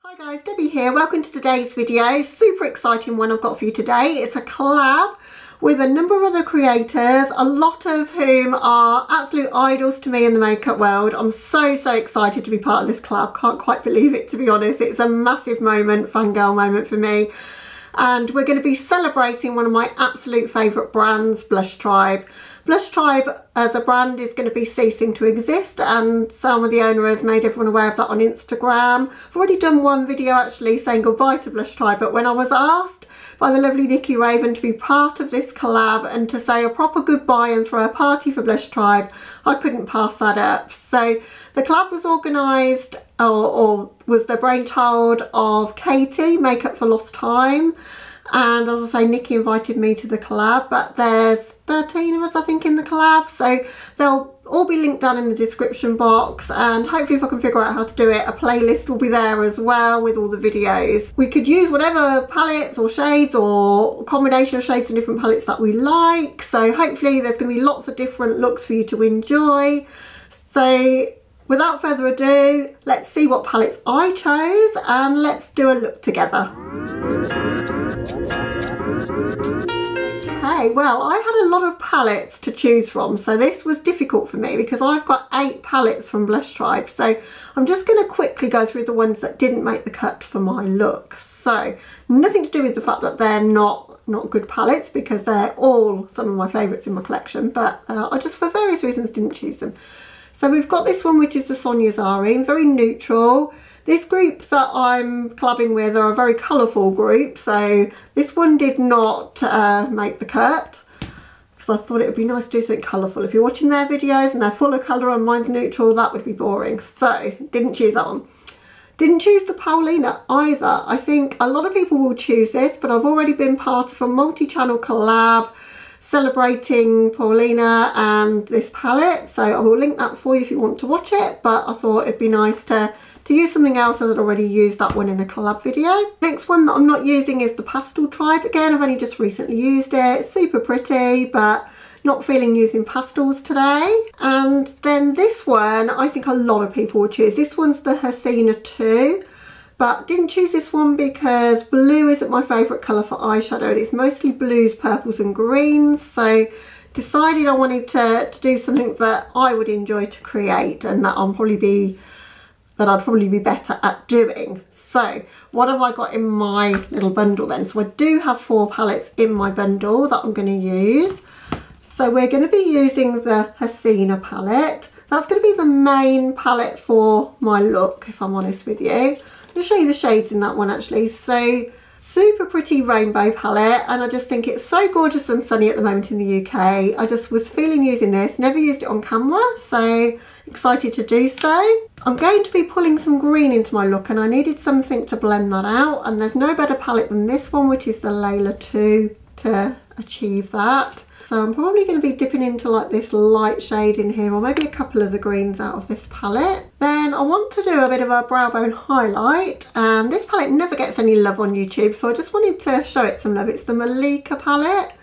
Hi guys, Debbie here. Welcome to today's video. Super exciting one I've got for you today. It's a collab with a number of other creators, a lot of whom are absolute idols to me in the makeup world. I'm so excited to be part of this collab. Can't quite believe it, to be honest. It's a massive moment, fangirl moment for me. And we're going to be celebrating one of my absolute favourite brands, Blush Tribe. Blush Tribe as a brand is going to be ceasing to exist, and Selma the owner has made everyone aware of that on Instagram. I've already done one video actually saying goodbye to Blush Tribe, but when I was asked by the lovely Nikki Raven to be part of this collab and to say a proper goodbye and throw a party for Blush Tribe, I couldn't pass that up. So the collab was organised or was the brainchild of Katie, Makeup for Lost Time. And as I say, Nikki invited me to the collab, but there's 13 of us, I think, in the collab. So they'll all be linked down in the description box. And hopefully if I can figure out how to do it, a playlist will be there as well with all the videos. We could use whatever palettes or shades or combination of shades and different palettes that we like. So hopefully there's going to be lots of different looks for you to enjoy. So without further ado, let's see what palettes I chose and let's do a look together. Okay, well, I had a lot of palettes to choose from, so this was difficult for me because I've got 8 palettes from Blush Tribe. So I'm just going to quickly go through the ones that didn't make the cut for my look. So nothing to do with the fact that they're not good palettes, because they're all some of my favourites in my collection, but I just for various reasons didn't choose them. So we've got this one, which is the Sonia Zari, very neutral. This group that I'm collabing with are a very colourful group, so this one did not make the cut because I thought it would be nice to do something colourful. If you're watching their videos and they're full of colour and mine's neutral, that would be boring. So didn't choose that one. Didn't choose the Paulina either. I think a lot of people will choose this, but I've already been part of a multi-channel collab celebrating Paulina and this palette, so I will link that for you if you want to watch it, but I thought it'd be nice to use something else as I'd already used that one in a collab video. Next one that I'm not using is the Pastel Tribe. Again, I've only just recently used it. It's super pretty, but not feeling using pastels today. And then this one, I think a lot of people will choose. This one's the Hasina 2. But didn't choose this one because blue isn't my favourite colour for eyeshadow, and it's mostly blues, purples and greens. So decided I wanted to do something that I would enjoy to create and that I'd probably be better at doing. So what have I got in my little bundle then? So I do have 4 palettes in my bundle that I'm going to use. So we're going to be using the Hasina palette. That's going to be the main palette for my look, if I'm honest with you. I'll show you the shades in that one actually. So super pretty rainbow palette, and I just think it's so gorgeous and sunny at the moment in the UK. I just was feeling using this, never used it on camera, so excited to do so. I'm going to be pulling some green into my look, and I needed something to blend that out, and there's no better palette than this one, which is the Layla 2, to achieve that. So I'm probably going to be dipping into like this light shade in here, or maybe a couple of the greens out of this palette. Then I want to do a bit of a brow bone highlight, and this palette never gets any love on YouTube, so I just wanted to show it some love. It's the Malika palette.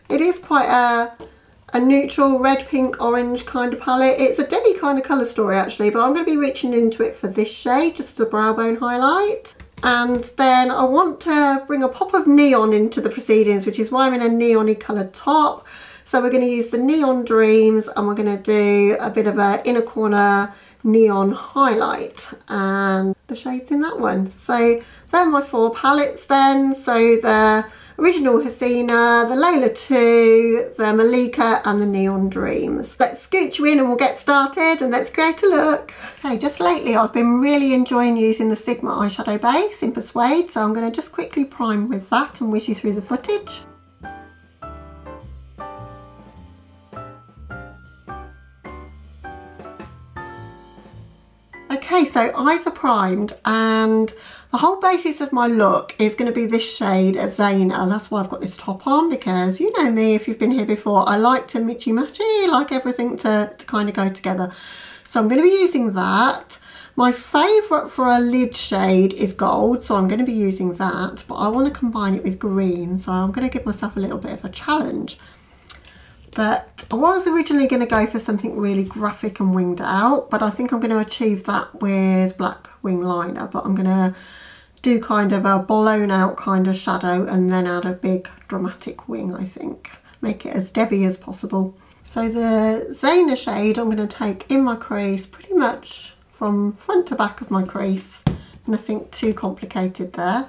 It is quite a neutral red, pink, orange kind of palette. It's a Debbie kind of colour story actually, but I'm going to be reaching into it for this shade, just as a brow bone highlight. And then I want to bring a pop of neon into the proceedings, which is why I'm in a neon-y coloured top. So we're going to use the Neon Dreams, and we're going to do a bit of a inner corner neon highlight, and the shades in that one. So they're my 4 palettes then. So the original Hasina, the Layla 2, the Malika and the Neon Dreams. Let's scooch you in and we'll get started and let's create a look. Okay, just lately I've been really enjoying using the Sigma eyeshadow base in Persuade, so I'm going to just quickly prime with that and whiz you through the footage. Okay, so eyes are primed, and the whole basis of my look is going to be this shade, Zayna. That's why I've got this top on, because you know me, if you've been here before, I like to mitchy-matchy, like everything to kind of go together. So I'm going to be using that. My favourite for a lid shade is gold, so I'm going to be using that, but I want to combine it with green, so I'm going to give myself a little bit of a challenge. But I was originally going to go for something really graphic and winged out, but I think I'm going to achieve that with black wing liner. But I'm going to do kind of a blown out kind of shadow and then add a big dramatic wing, I think. Make it as Debbie as possible. So the Zana shade I'm going to take in my crease, pretty much from front to back of my crease. Nothing too complicated there.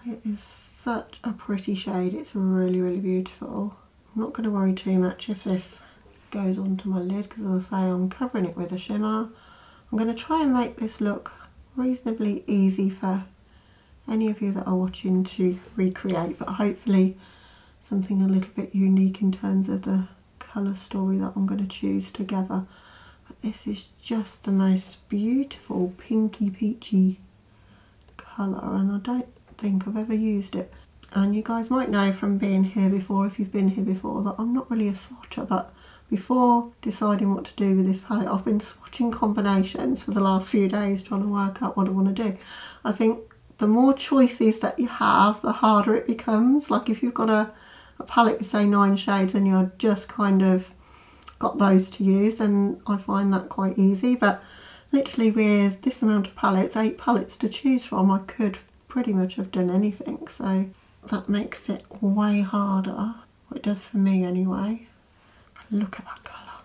It is such a pretty shade. It's really, really beautiful. I'm not going to worry too much if this goes onto my lid, because as I say, I'm covering it with a shimmer. I'm going to try and make this look reasonably easy for any of you that are watching to recreate, but hopefully something a little bit unique in terms of the colour story that I'm going to choose together. But this is just the most beautiful pinky peachy colour, and I don't think I've ever used it. And you guys might know from being here before, if you've been here before, that I'm not really a swatcher, but before deciding what to do with this palette, I've been swatching combinations for the last few days, trying to work out what I want to do. I think the more choices that you have, the harder it becomes. Like if you've got a palette with say 9 shades and you're just kind of got those to use, then I find that quite easy. But literally with this amount of palettes, 8 palettes to choose from, I could pretty much have done anything. So that makes it way harder. Well, it does for me anyway. Look at that colour.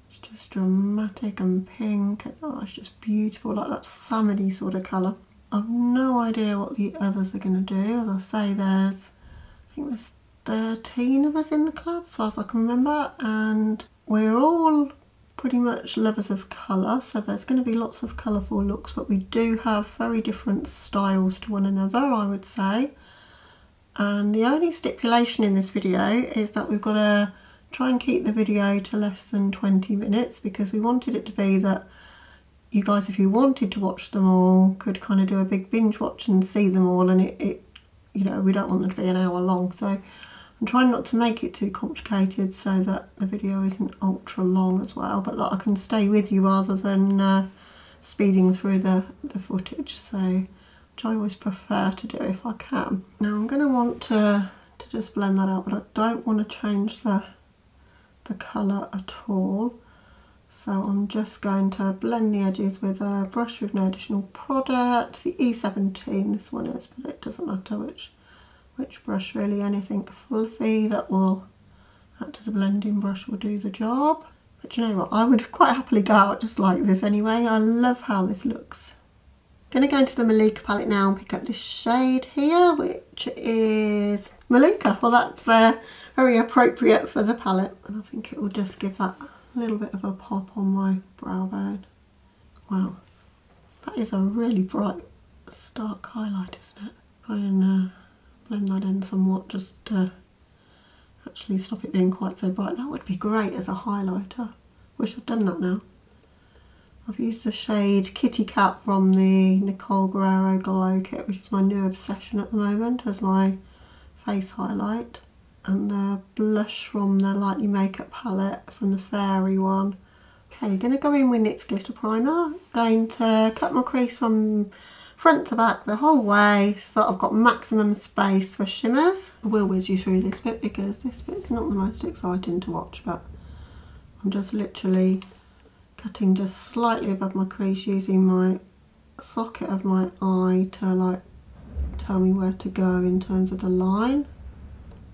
It's just dramatic and pink, and oh, it's just beautiful, like that salmony sort of colour. I've no idea what the others are going to do. As I say, I think there's 13 of us in the club as far as I can remember, and we're all pretty much lovers of colour, so there's going to be lots of colourful looks, but we do have very different styles to one another, I would say. And the only stipulation in this video is that we've got to try and keep the video to less than 20 minutes, because we wanted it to be that you guys, if you wanted to watch them all, could kind of do a big binge watch and see them all, and it you know, we don't want them to be an hour long, so I'm trying not to make it too complicated so that the video isn't ultra long as well, but that I can stay with you rather than speeding through the footage, so which I always prefer to do if I can. Now I'm going to want to just blend that out, but I don't want to change the colour at all, so I'm just going to blend the edges with a brush with no additional product, the E17 this one is, but it doesn't matter which brush really, anything fluffy that will act as a blending brush will do the job. But you know what, I would quite happily go out just like this anyway. I love how this looks. I'm going to go into the Malika palette now and pick up this shade here, which is Malika. Well, that's very appropriate for the palette, and I think it will just give that a little bit of a pop on my brow bone. Wow, that is a really bright, stark highlight, isn't it? Try and blend that in somewhat just to actually stop it being quite so bright. That would be great as a highlighter. Wish I'd done that now. I've used the shade Kitty Cat from the Nicole Guerriero Glow Kit, which is my new obsession at the moment, as my face highlight. And the blush from the Lightly Makeup palette from the Fairy one. Okay, going to go in with NYX Glitter Primer. Going to cut my crease from front to back the whole way so that I've got maximum space for shimmers. I will whiz you through this bit because this bit's not the most exciting to watch, but I'm just literally cutting just slightly above my crease using my socket of my eye to like tell me where to go in terms of the line.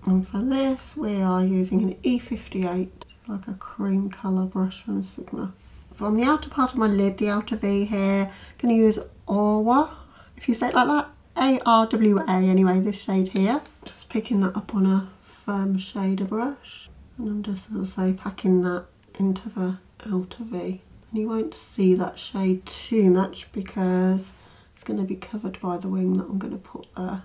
And for this we are using an E58, like a cream colour brush from Sigma. So on the outer part of my lid, the outer V here, going to use Arwa, if you say it like that, A-R-W-A anyway, this shade here. Just picking that up on a firm shader brush, and I'm just, as I say, packing that into the outer V. And you won't see that shade too much because it's going to be covered by the wing that I'm going to put there.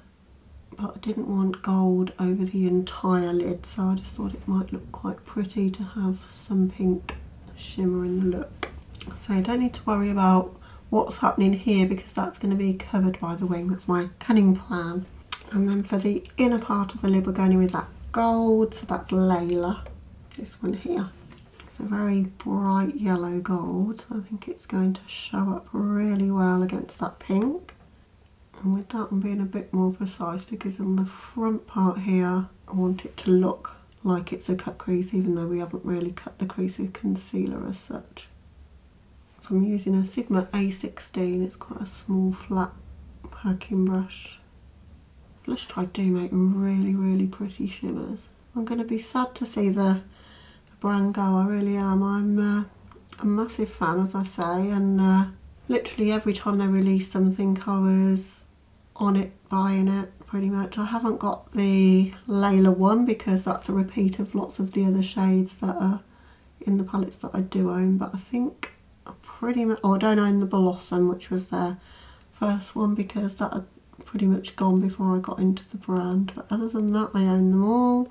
But I didn't want gold over the entire lid, so I just thought it might look quite pretty to have some pink shimmer in the look. So I don't need to worry about what's happening here because that's going to be covered by the wing. That's my cunning plan. And then for the inner part of the lid, we're going in with that gold, so that's Layla, this one here. It's a very bright yellow gold, so I think it's going to show up really well against that pink. And with that I'm being a bit more precise because on the front part here I want it to look like it's a cut crease, even though we haven't really cut the crease with concealer as such. So I'm using a Sigma A16, it's quite a small flat working brush. Blush Tribe do make really, really pretty shimmers. I'm going to be sad to see the brand go, I really am. I'm a massive fan, as I say, and literally every time they release something I was on it, buying it pretty much. I haven't got the Layla one because that's a repeat of lots of the other shades that are in the palettes that I do own, but I think I pretty much, I don't own the Blossom, which was their first one, because that had pretty much gone before I got into the brand. But other than that, I own them all.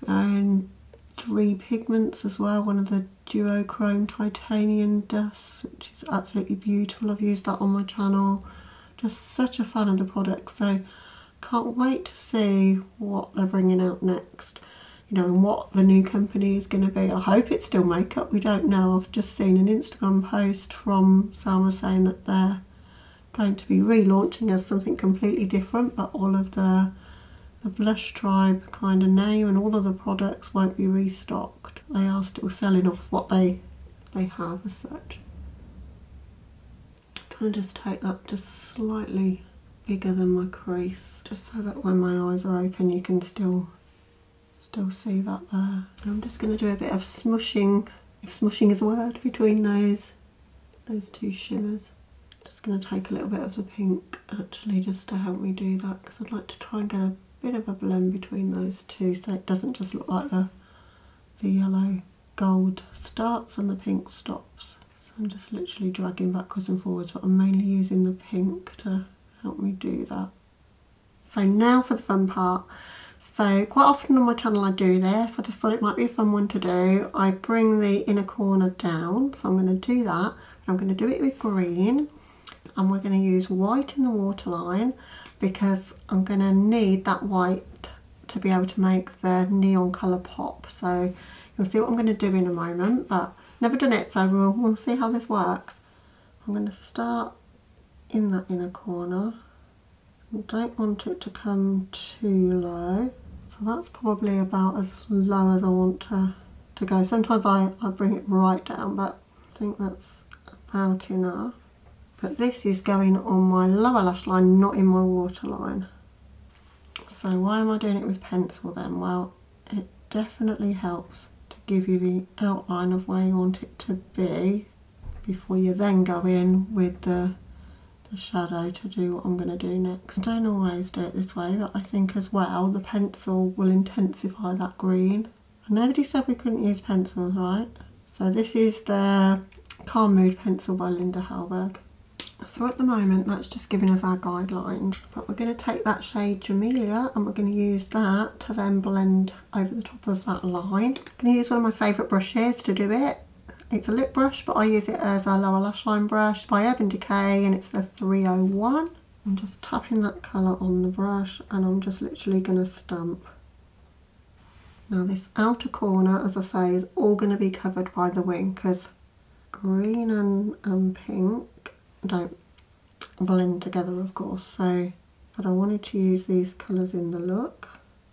I own 3 pigments as well, one of the duochrome titanium dusts, which is absolutely beautiful. I've used that on my channel. Just such a fan of the product, so can't wait to see what they're bringing out next, you know, and what the new company is going to be. I hope it's still makeup, we don't know. I've just seen an Instagram post from Salma saying that they're going to be relaunching as something completely different, but all of the Blush Tribe kind of name and all of the products won't be restocked. They are still selling off what they have as such. I'm trying to just take that just slightly bigger than my crease, just so that when my eyes are open you can still see that there. And I'm just going to do a bit of smushing, if smushing is a word, between those 2 shimmers. Just going to take a little bit of the pink actually just to help me do that, because I'd like to try and get a bit of a blend between those two so it doesn't just look like the yellow gold starts and the pink stops. So I'm just literally dragging backwards and forwards, but I'm mainly using the pink to help me do that. So now for the fun part. So quite often on my channel I do this. I just thought it might be a fun one to do. I bring the inner corner down, so I'm going to do that. I'm going to do it with green, and we're going to use white in the waterline because I'm going to need that white to be able to make the neon colour pop. So you'll see what I'm going to do in a moment, but never done it, so we'll see how this works. I'm going to start in that inner corner. I don't want it to come too low, so that's probably about as low as I want to go. Sometimes I bring it right down, but I think that's about enough. But this is going on my lower lash line, not in my waterline. So why am I doing it with pencil then? Well, it definitely helps to give you the outline of where you want it to be before you then go in with the shadow to do what I'm going to do next. I don't always do it this way, but I think as well the pencil will intensify that green. And nobody said we couldn't use pencils, right? So this is the Calm Mood pencil by Linda Hallberg. So at the moment that's just giving us our guidelines, but we're going to take that shade Jamelia and we're going to use that to then blend over the top of that line. I'm going to use one of my favourite brushes to do it. It's a lip brush, but I use it as a lower lash line brush by Urban Decay, and it's the 301. I'm just tapping that colour on the brush and I'm just literally going to stamp. Now this outer corner, as I say, is all going to be covered by the wing because green and pink don't blend together, of course, so but I wanted to use these colours in the look.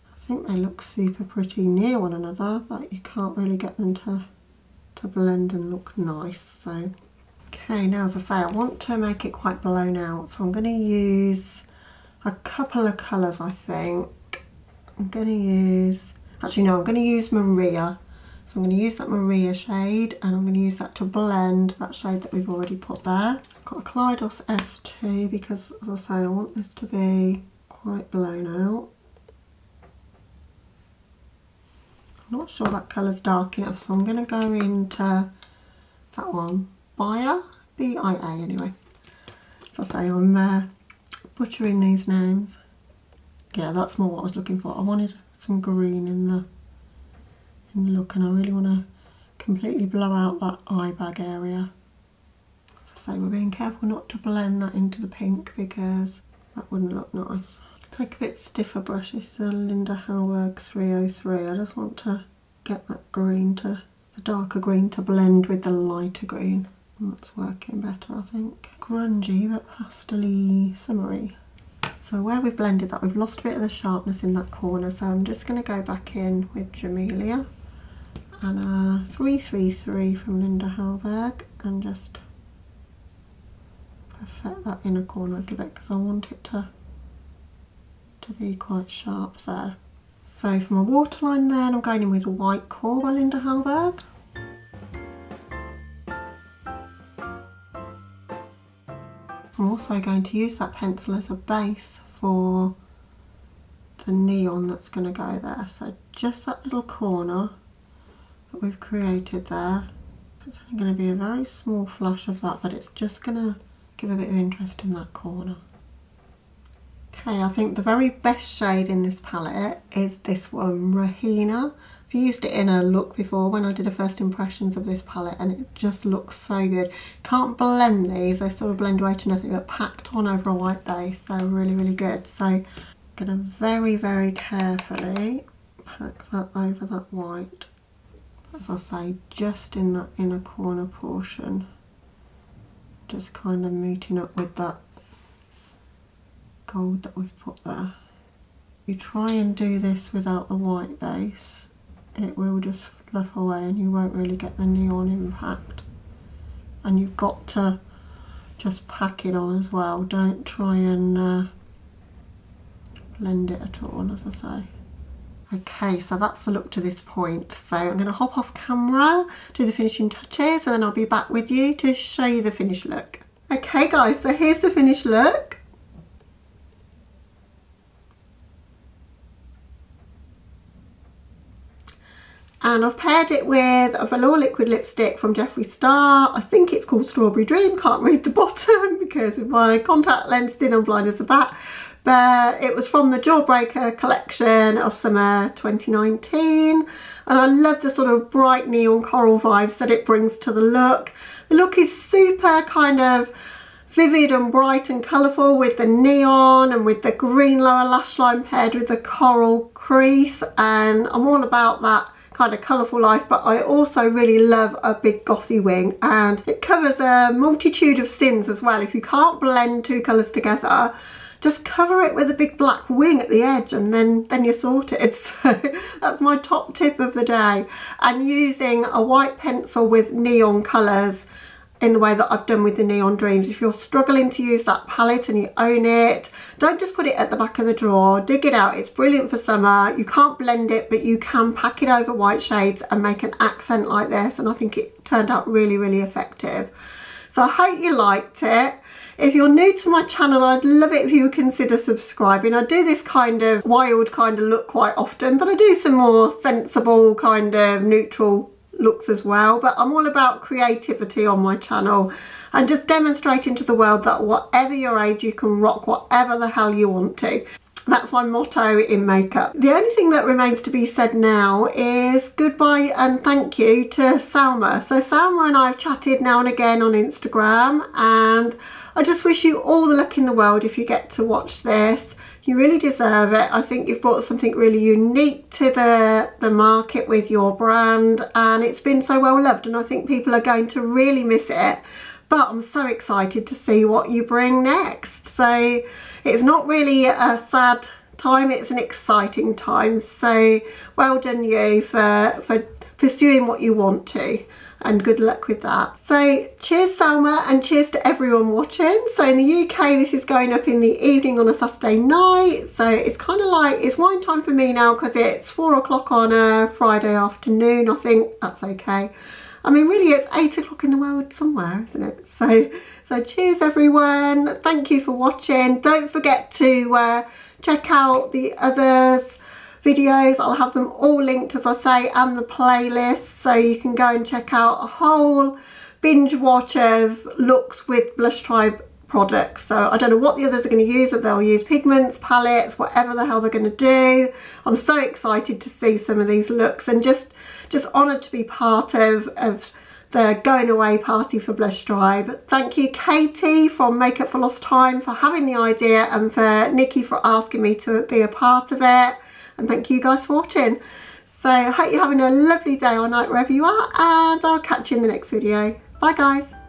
I think they look super pretty near one another, but you can't really get them to blend and look nice. So okay, now as I say, I want to make it quite blown out, so I'm going to use a couple of colours. I think I'm going to use, actually no, I'm going to use Maria. So I'm going to use that Maria shade and I'm going to use that to blend that shade that we've already put there. I've got a Kaleidos S2 because, as I say, I want this to be quite blown out. I'm not sure that colour's dark enough, so I'm going to go into that one, Bia, B-I-A anyway. As I say, I'm butchering these names. Yeah, that's more what I was looking for. I wanted some green in the look, and I really want to completely blow out that eye bag area. As I say, we're being careful not to blend that into the pink because that wouldn't look nice. Take a bit stiffer brush. This is a Linda Hallberg 303. I just want to get that green to, the darker green to blend with the lighter green. And that's working better, I think. Grungy but pastel-y, summery. So where we've blended that, we've lost a bit of the sharpness in that corner, so I'm just going to go back in with Jamelia and a 333 from Linda Hallberg and just perfect that inner corner a little bit because I want it to be quite sharp there. So for my waterline then, I'm going in with a White Core by Linda Hallberg. I'm also going to use that pencil as a base for the neon that's going to go there. So just that little corner that we've created there. It's only going to be a very small flush of that, but it's just going to give a bit of interest in that corner. Okay, I think the very best shade in this palette is this one, Rahina. I've used it in a look before when I did a first impressions of this palette, and it just looks so good. Can't blend these, they sort of blend away to nothing, but packed on over a white base, they're really, really good. So I'm going to very, very carefully pack that over that white. As I say, just in that inner corner portion. Just kind of meeting up with that gold that we've put there. You try and do this without the white base, it will just fluff away and you won't really get the neon impact. And you've got to just pack it on as well. Don't try and blend it at all, as I say. Okay, so that's the look to this point. So I'm going to hop off camera, do the finishing touches, and then I'll be back with you to show you the finished look. Okay guys, so here's the finished look. And I've paired it with a velour liquid lipstick from Jeffree Star. I think it's called Strawberry Dream. Can't read the bottom because with my contact lens in, I'm blind as a bat. But it was from the Jawbreaker collection of summer 2019. And I love the sort of bright neon coral vibes that it brings to the look. The look is super kind of vivid and bright and colourful with the neon and with the green lower lash line paired with the coral crease. And I'm all about that kind of colourful life, but I also really love a big gothy wing, and it covers a multitude of sins as well. If you can't blend two colours together, just cover it with a big black wing at the edge and then you're sorted. So that's my top tip of the day. And using a white pencil with neon colours in the way that I've done with the Neon Dreams. If you're struggling to use that palette and you own it, don't just put it at the back of the drawer, dig it out. It's brilliant for summer. You can't blend it, but you can pack it over white shades and make an accent like this, and I think it turned out really, really effective. So I hope you liked it. If you're new to my channel, I'd love it if you would consider subscribing. I do this kind of wild kind of look quite often, but I do some more sensible kind of neutral looks as well. But I'm all about creativity on my channel and just demonstrating to the world that whatever your age, you can rock whatever the hell you want to. That's my motto in makeup. The only thing that remains to be said now is goodbye and thank you to Salma. So Salma and I have chatted now and again on Instagram, and I just wish you all the luck in the world if you get to watch this. You really deserve it. I think you've brought something really unique to the market with your brand, and it's been so well loved, and I think people are going to really miss it. But I'm so excited to see what you bring next. So it's not really a sad time, it's an exciting time. So well done you for pursuing what you want to, and good luck with that. So cheers Salma, and cheers to everyone watching. So in the UK this is going up in the evening on a Saturday night, so it's kind of like it's wine time for me now because it's 4 o'clock on a Friday afternoon. I think that's okay. I mean, really, it's 8 o'clock in the world somewhere, isn't it? So cheers everyone. Thank you for watching. Don't forget to check out the others videos. I'll have them all linked, as I say, and the playlist, so you can go and check out a whole binge watch of looks with Blush Tribe products. So I don't know what the others are going to use, but they'll use pigments, palettes, whatever the hell they're going to do. I'm so excited to see some of these looks, and just honoured to be part of the going away party for Blush Tribe. Thank you Katie from Makeup for Lost Time for having the idea, and for Nikki for asking me to be a part of it, and thank you guys for watching. So I hope you're having a lovely day or night wherever you are, and I'll catch you in the next video. Bye guys.